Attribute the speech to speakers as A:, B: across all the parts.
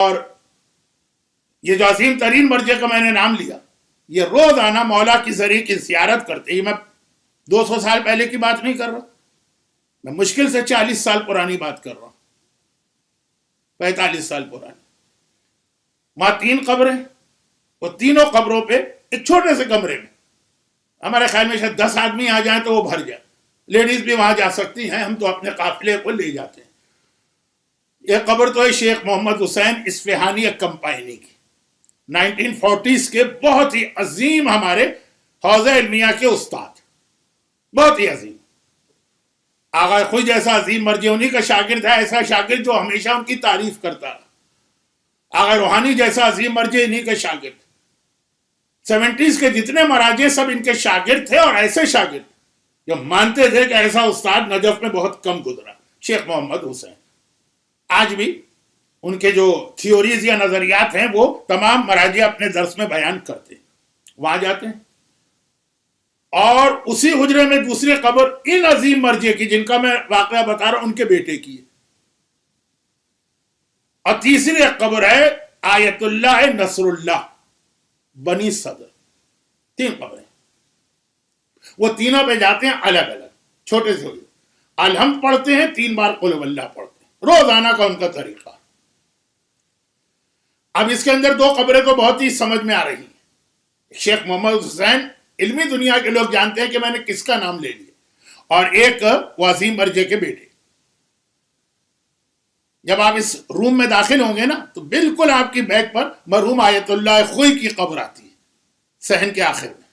A: اور یہ جو عظیم ترین مرجع کا میں نے نام لیا، یہ روزانہ مولا کی ذریعے کی زیارت کرتے. یہ میں 200 سال پہلے کی بات نہیں کر رہا، میں مشکل سے 40 سال پرانی بات کر رہا ہوں، 45 سال پرانی. وہاں 3 قبریں، وہ تینوں قبروں پہ ایک چھوٹے سے کمرے میں ہمارے خیال میں شاید 10 آدمی آ جائیں تو وہ بھر جائے. لیڈیز بھی وہاں جا سکتی ہیں، ہم تو اپنے قافلے کو لے جاتے ہیں. یہ قبر تو ہے شیخ محمد حسین اصفہانی کمپائنی کی، 1940s کے بہت ہی عظیم ہمارے حوزہ علمیہ کے استاد، بہت ہی عظیم. آغا خوئی جیسا عظیم مرجع انہی کا شاگرد ہے، ایسا شاگرد جو ہمیشہ ان کی تعریف کرتا ہے. آغا روحانی جیسا عظیم مرجع انہی کے شاگرد. 70s کے جتنے مراجع سب ان کے شاگرد تھے، اور ایسے شاگرد جو مانتے تھے کہ ایسا استاد نجف میں بہت کم گزرا. شیخ محمد حسین آج بھی ان کے جو تھیوریز یا نظریات ہیں وہ تمام مراجع اپنے درس میں بیان کرتے ہیں. وہاں جاتے ہیں، اور اسی حجرے میں دوسری قبر ان عظیم مرجع کی جن کا میں واقعہ بتا رہا ہوں ان کے بیٹے کی ہے. اور تیسری ایک قبر ہے آیت اللہ نصر اللہ بنی صدر. 3 قبریں، وہ تینوں پہ جاتے ہیں الگ الگ، چھوٹے سے ہوئے الحمد پڑھتے ہیں، 3 بار قل ہو اللہ پڑھتے ہیں، روزانہ کا ان کا طریقہ. اب اس کے اندر 2 قبریں تو بہت ہی سمجھ میں آ رہی ہیں. شیخ محمد حسین علمی دنیا کے لوگ جانتے ہیں کہ میں نے کس کا نام لے لیا، اور ایک وہ عظیم مرجع کے بیٹے. جب آپ اس روم میں داخل ہوں گے نا تو بالکل آپ کی بیک پر مرحوم آیت اللہ خوئی کی قبر آتی ہے، صحن کے آخر میں.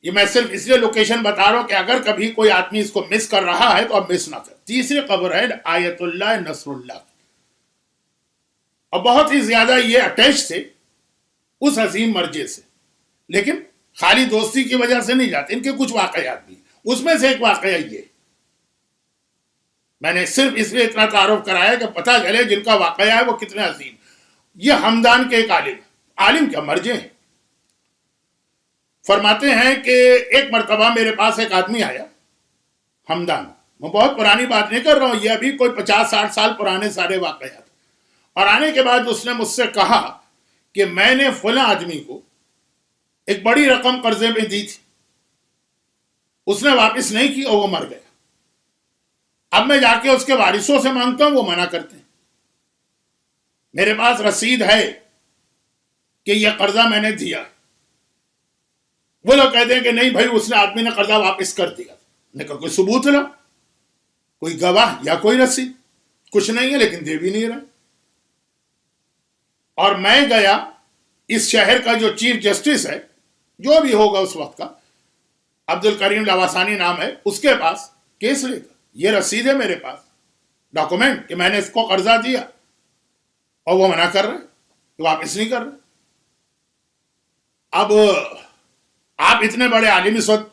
A: یہ میں صرف اس لیے لوکیشن بتا رہا ہوں کہ اگر کبھی کوئی آدمی اس کو مس کر رہا ہے تو اب مس نہ کر. تیسری قبر ہے آیت اللہ نصر اللہ، اور بہت ہی زیادہ یہ اٹیچ تھے اس عظیم مرجع سے، لیکن خالی دوستی کی وجہ سے نہیں جاتے. ان کے کچھ واقعات بھی، اس میں سے ایک واقعہ یہ میں نے صرف اس لیے اتنا تعارف کرایا کہ پتہ چلے جن کا واقعہ ہے وہ کتنے عظیم. یہ ہمدان کے ایک عالم کیا مرجع ہیں. فرماتے ہیں کہ ایک مرتبہ میرے پاس ایک آدمی آیا ہمدان، میں بہت پرانی بات نہیں کر رہا ہوں، یہ ابھی کوئی 50-60 سال پرانے سارے واقعات. اور آنے کے بعد اس نے مجھ سے کہا کہ میں نے فلاں آدمی کو ایک بڑی رقم قرضے میں دی تھی، اس نے واپس نہیں کی اور وہ مر گیا. اب میں جا کے اس کے وارثوں سے مانگتا ہوں، وہ منع کرتے ہیں. میرے پاس رسید ہے کہ یہ قرضہ میں نے دیا. وہ لوگ کہتے ہیں کہ نہیں بھائی اس نے آدمی نے قرضہ واپس کر دیا. نے کہا کوئی ثبوت لا، کوئی گواہ یا کوئی رسید. کچھ نہیں ہے، لیکن دے بھی نہیں رہا. اور میں گیا اس شہر کا جو چیف جسٹس ہے، جو بھی ہوگا اس وقت کا، عبد الکریم لواسانی نام ہے، اس کے پاس کیس لے کر یہ رسید ہے میرے پاس، ڈاکومنٹ کہ میں نے اس کو قرضہ دیا، اور وہ منع کر رہے کہ واپس نہیں کر رہے. اب آپ اتنے بڑے عالم اس وقت،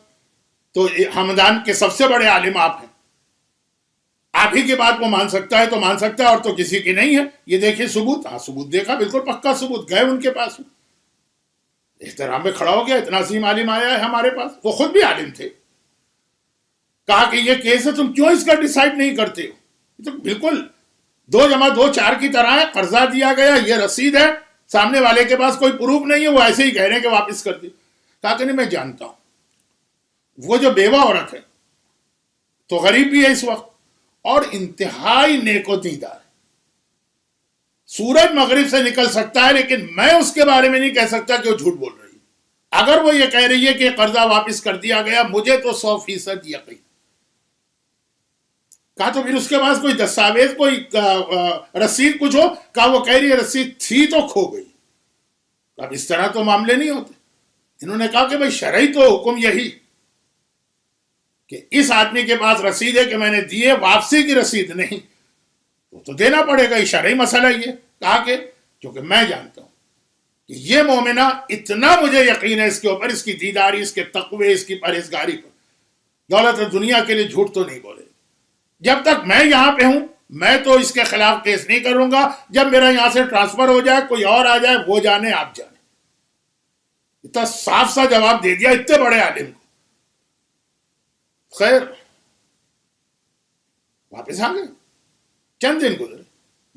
A: تو ہمدان کے سب سے بڑے عالم آپ ہیں، آپ ہی کی بات وہ مان سکتا ہے تو مان سکتا ہے، اور تو کسی کی نہیں ہے. یہ دیکھیے ثبوت. ہاں ثبوت دیکھا، بالکل پکا ثبوت. گئے ان کے پاس، احترام میں کھڑا ہو گیا، اتنا عظیم عالم آیا ہے ہمارے پاس، وہ خود بھی عالم تھے. کہا کہ یہ کیس ہے، تم کیوں اس کا ڈیسائیڈ نہیں کرتے ہو؟ یہ تو بالکل 2 + 2 4 کی طرح ہے. قرضہ دیا گیا، یہ رسید ہے، سامنے والے کے پاس کوئی پروف نہیں ہے، وہ ایسے ہی کہہ رہے ہیں کہ واپس کر دی. کہا کہ نہیں میں جانتا ہوں وہ جو بیوہ عورت ہے تو غریب بھی ہے اس وقت، اور انتہائی نیک و دیندار. سورج مغرب سے نکل سکتا ہے، لیکن میں اس کے بارے میں نہیں کہہ سکتا کہ وہ جھوٹ بول رہی ہے. اگر وہ یہ کہہ رہی ہے کہ قرضہ واپس کر دیا گیا، مجھے تو 100% یقین. کہا تو پھر اس کے پاس کوئی دستاویز، کوئی رسید کچھ ہو؟ کہا وہ کہہ رہی ہے رسید تھی تو کھو گئی. اب اس طرح تو معاملے نہیں ہوتے. انہوں نے کہا کہ بھائی شرعی تو حکم یہی کہ اس آدمی کے پاس رسید ہے کہ میں نے دیے، واپسی کی رسید نہیں، تو دینا پڑے گا. یہ شرعی مسئلہ یہ. کہا کہ کیونکہ میں جانتا ہوں کہ یہ مومنہ، اتنا مجھے یقین ہے اس کے اوپر، اس کی دیداری، اس کے تقوی، اس کی پرہیزگاری پر، دولت دنیا کے لیے جھوٹ تو نہیں بولے. جب تک میں یہاں پہ ہوں میں تو اس کے خلاف کیس نہیں کروں گا. جب میرا یہاں سے ٹرانسفر ہو جائے، کوئی اور آ جائے، وہ جانے آپ جانے. اتنا صاف سا جواب دے دیا اتنے بڑے عالم کو. خیر واپس آ گئے. چند دن گزرے،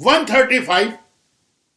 A: 135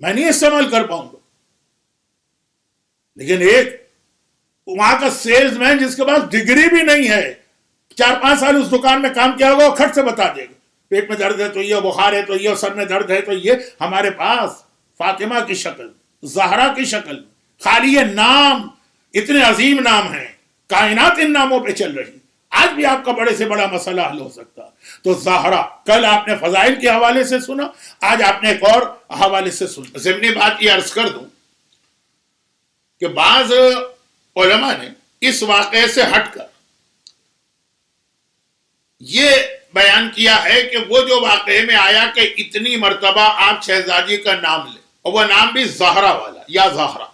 A: میں نہیں استعمال کر پاؤں گا. لیکن ایک وہاں کا سیلز مین جس کے پاس ڈگری بھی نہیں ہے, 4-5 سال اس دکان میں کام کیا ہوگا, وہ کھٹ سے بتا دے گا پیٹ میں درد ہے تو یہ, بخار ہے تو یہ, سر میں درد ہے تو یہ. ہمارے پاس فاطمہ کی شکل, زہرا کی شکل, خالی یہ نام, اتنے عظیم نام ہیں, کائنات ان ناموں پہ چل رہی. آج بھی آپ کا بڑے سے بڑا مسئلہ حل ہو سکتا. تو زہرا کل آپ نے فضائل کے حوالے سے سنا, آج آپ نے ایک اور حوالے سے سنا. ضمنی بات یہ عرض کر دوں کہ بعض علماء نے اس واقعے سے ہٹ کر یہ بیان کیا ہے کہ وہ جو واقعے میں آیا کہ اتنی مرتبہ آپ شہزادی کا نام لیں, اور وہ نام بھی زہرا والا یا زہرا,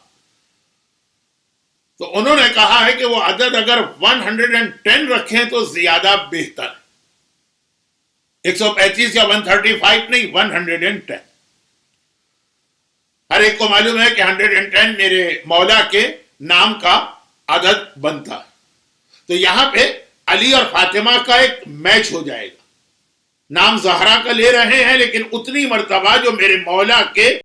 A: تو انہوں نے کہا ہے کہ وہ عدد اگر 110 رکھیں تو زیادہ بہتر ہے. 135 یا 135 نہیں, 110. ہر ایک کو معلوم ہے کہ 110 میرے مولا کے نام کا عدد بنتا ہے. تو یہاں پہ علی اور فاطمہ کا ایک میچ ہو جائے گا. نام زہرا کا لے رہے ہیں لیکن اتنی مرتبہ جو میرے مولا کے